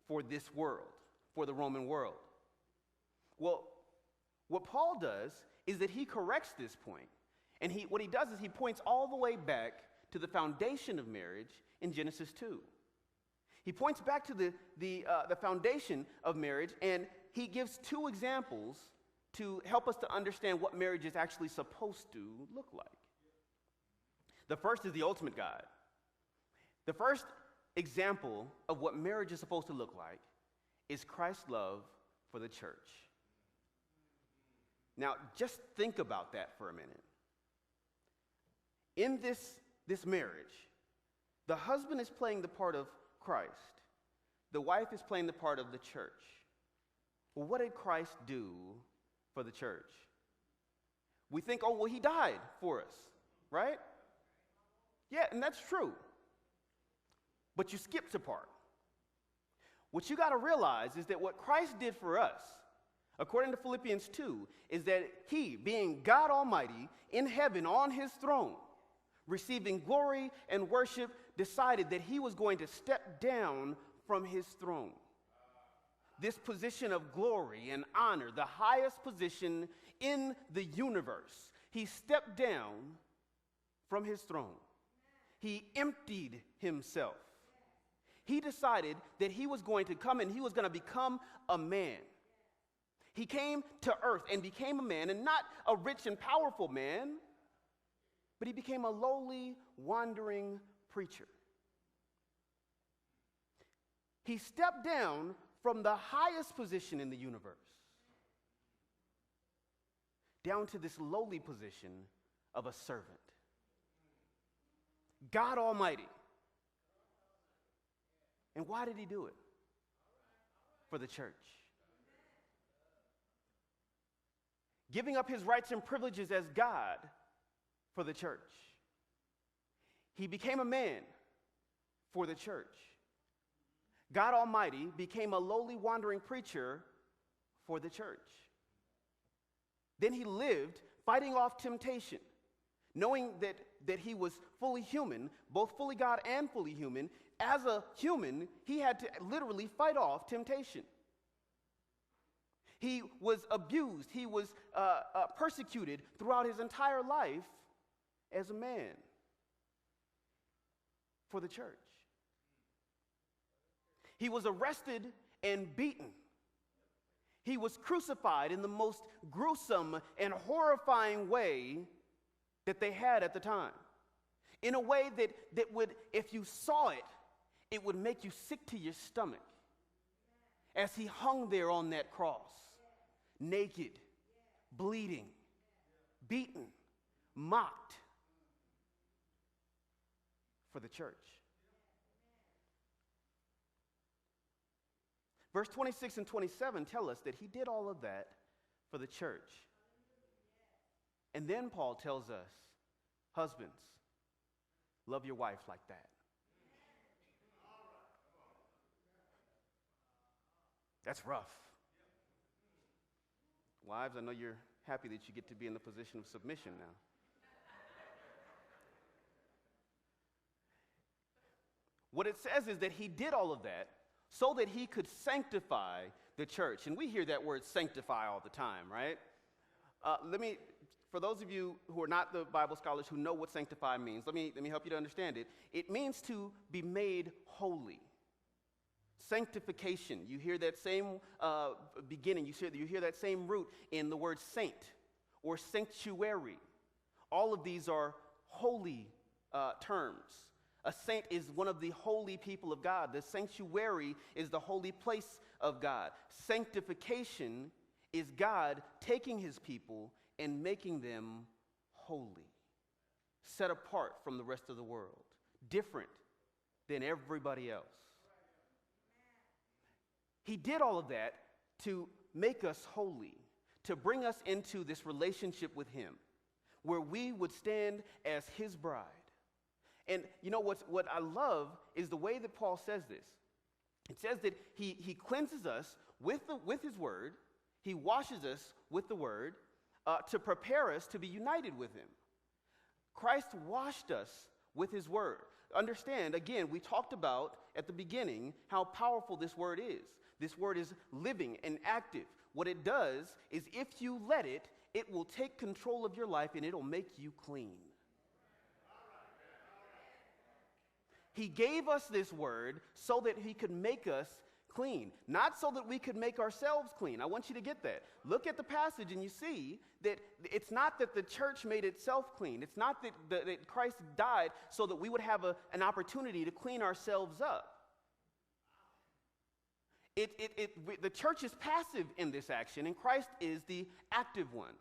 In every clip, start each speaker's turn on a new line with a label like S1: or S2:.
S1: for this world, for the Roman world. Well, what Paul does is that he corrects this point. And what he does is he points all the way back to the foundation of marriage in Genesis 2. He points back to the foundation of marriage, and he gives two examples to help us to understand what marriage is actually supposed to look like. The first is the ultimate guide. The first example of what marriage is supposed to look like is Christ's love for the church. Now, just think about that for a minute. In this marriage, the husband is playing the part of Christ. The wife is playing the part of the church. Well, what did Christ do for the church? We think, oh, well, he died for us, right? Yeah, and that's true. But you skipped a part. What you got to realize is that what Christ did for us, according to Philippians 2, is that he, being God Almighty in heaven on his throne, receiving glory and worship, decided that he was going to step down from his throne. This position of glory and honor, the highest position in the universe. He stepped down from his throne. He emptied himself. He decided that he was going to come and he was going to become a man. He came to earth and became a man, and not a rich and powerful man, but he became a lowly, wandering preacher. He stepped down from the highest position in the universe down to this lowly position of a servant. God Almighty. And why did he do it? For the church. Giving up his rights and privileges as God for the church. He became a man for the church. God Almighty became a lowly wandering preacher for the church. Then he lived fighting off temptation, knowing that he was fully human, both fully God and fully human. As a human, he had to literally fight off temptation. He was abused. He was persecuted throughout his entire life as a man for the church. He was arrested and beaten. He was crucified in the most gruesome and horrifying way that they had at the time. In a way that would, if you saw it, it would make you sick to your stomach. As he hung there on that cross, naked, bleeding, beaten, mocked for the church. Verse 26 and 27 tell us that he did all of that for the church. And then Paul tells us, husbands, love your wife like that. That's rough. Wives, I know you're happy that you get to be in the position of submission now. What it says is that he did all of that so that he could sanctify the church. And we hear that word sanctify all the time, right? For those of you who are not the Bible scholars who know what sanctify means, let me help you to understand it. It means to be made holy. Sanctification, you hear that same beginning, you hear that same root in the word saint or sanctuary. All of these are holy terms. A saint is one of the holy people of God. The sanctuary is the holy place of God. Sanctification is God taking his people and making them holy, set apart from the rest of the world, different than everybody else. He did all of that to make us holy, to bring us into this relationship with him, where we would stand as his bride. And you know what I love is the way that Paul says this. It says that he cleanses us with his word. He washes us with the word to prepare us to be united with him. Christ washed us with his word. understand, again, we talked about at the beginning how powerful this word is. This word is living and active. What it does is if you let it, it will take control of your life and it'll make you clean. He gave us this word so that he could make us clean, not so that we could make ourselves clean. I want you to get that. Look at the passage and you see that it's not that the church made itself clean. It's not that Christ died so that we would have an opportunity to clean ourselves up. The church is passive in this action, and Christ is the active one,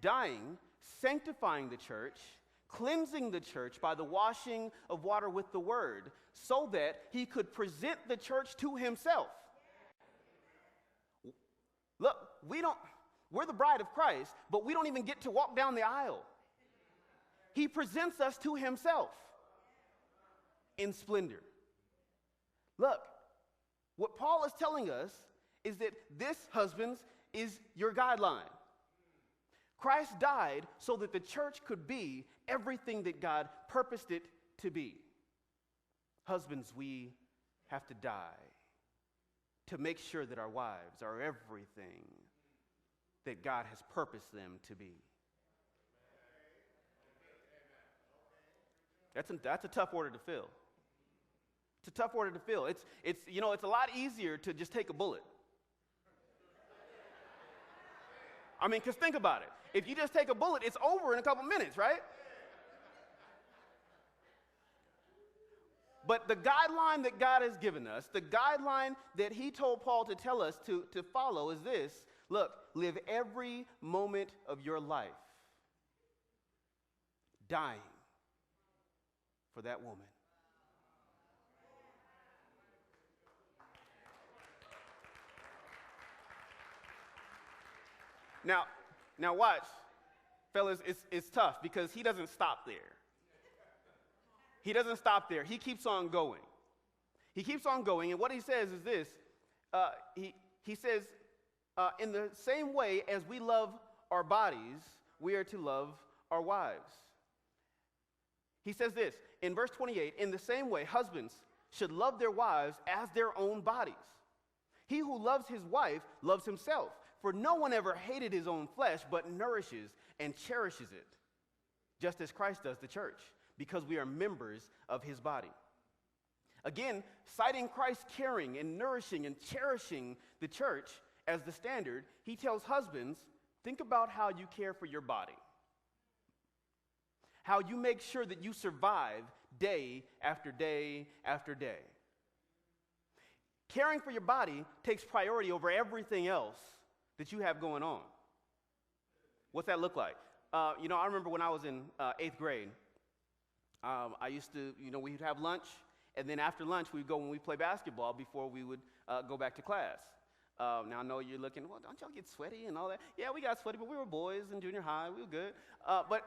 S1: dying, sanctifying the church, cleansing the church by the washing of water with the word, so that he could present the church to himself. Look, we're the bride of Christ, but we don't even get to walk down the aisle. He presents us to himself in splendor. Look, what Paul is telling us is that this, husbands, is your guideline. Christ died so that the church could be everything that God purposed it to be. Husbands, we have to die to make sure that our wives are everything that God has purposed them to be. That's a tough order to fill. It's a tough order to fill. It's a lot easier to just take a bullet. I mean, because think about it. If you just take a bullet, it's over in a couple minutes, right? But the guideline that God has given us, the guideline that he told Paul to tell us to follow is this. Look, live every moment of your life dying for that woman. Now watch, fellas, it's tough because he doesn't stop there. He doesn't stop there. He keeps on going. He keeps on going, and what he says is this. He says, in the same way as we love our bodies, we are to love our wives. He says this, in verse 28, in the same way, husbands should love their wives as their own bodies. He who loves his wife loves himself. For no one ever hated his own flesh, but nourishes and cherishes it, just as Christ does the church, because we are members of his body. Again, citing Christ caring and nourishing and cherishing the church as the standard, he tells husbands, think about how you care for your body, how you make sure that you survive day after day after day. Caring for your body takes priority over everything else that you have going on. What's that look like? I remember when I was in 8th grade, I used to, we'd have lunch, and then after lunch, we'd go when we play basketball before we would go back to class. Now, I know you're looking, well, don't y'all get sweaty and all that? Yeah, we got sweaty, but we were boys in junior high. We were good. But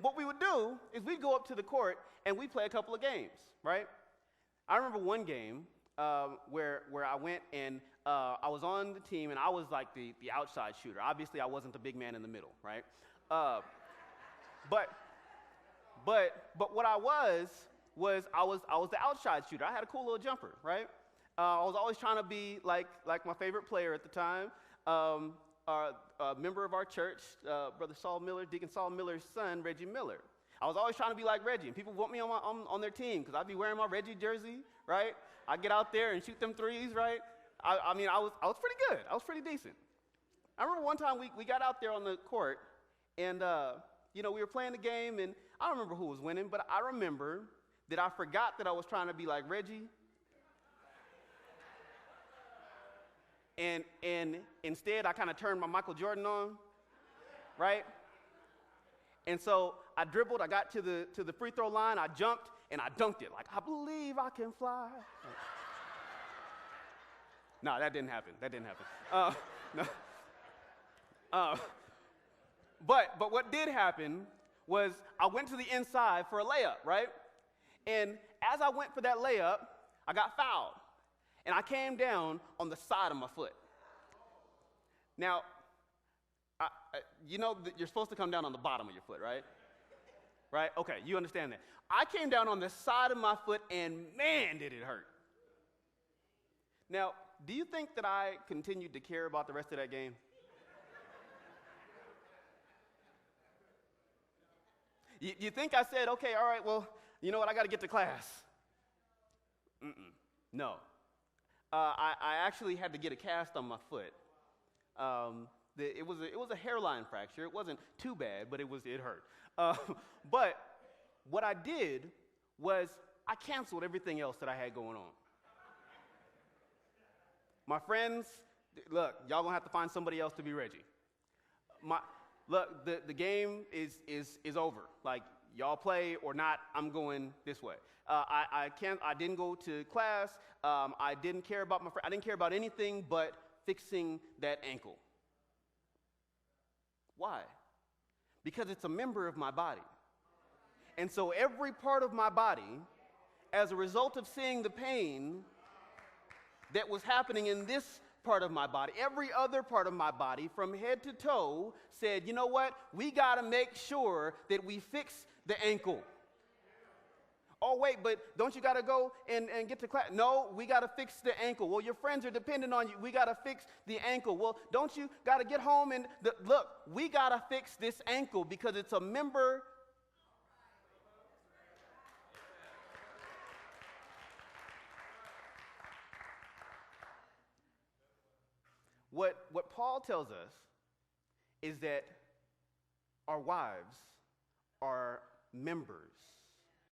S1: what we would do is we'd go up to the court, and we'd play a couple of games, right? I remember one game where I went and I was on the team, and I was like the outside shooter. Obviously, I wasn't the big man in the middle, right? But what I was the outside shooter. I had a cool little jumper, right? I was always trying to be like my favorite player at the time, a member of our church, Brother Saul Miller, Deacon Saul Miller's son, Reggie Miller. I was always trying to be like Reggie, and people want me on their team because I'd be wearing my Reggie jersey, right? I'd get out there and shoot them threes, right? I was pretty good. I was pretty decent. I remember one time we got out there on the court, and we were playing the game, and I don't remember who was winning, but I remember that I forgot that I was trying to be like Reggie. And instead, I kind of turned my Michael Jordan on, right? And so I dribbled, I got to the free throw line, I jumped, and I dunked it. Like, I believe I can fly. No, that didn't happen. No. But what did happen was I went to the inside for a layup, right? And as I went for that layup, I got fouled. And I came down on the side of my foot. Now, you're supposed to come down on the bottom of your foot, right? right? Okay, you understand that. I came down on the side of my foot, and man, did it hurt. Now, do you think that I continued to care about the rest of that game? You think I said, okay, all right, well, you know what, I got to get to class. No. I actually had to get a cast on my foot. It was a hairline fracture. It wasn't too bad, but it hurt. But what I did was I canceled everything else that I had going on. My friends, look, y'all gonna have to find somebody else to be Reggie. Look, the game is over. Like, y'all play or not, I'm going this way. I didn't go to class. I didn't care about my friend. I didn't care about anything but fixing that ankle. Why? Because it's a member of my body. And so every part of my body, as a result of seeing the pain that was happening in this part of my body, every other part of my body from head to toe said, you know what? We got to make sure that we fix the ankle. Oh, wait, but don't you got to go and get to class? No, we got to fix the ankle. Well, your friends are dependent on you. We got to fix the ankle. Well, don't you got to get home and look, we got to fix this ankle because it's a member. What Paul tells us is that our wives are members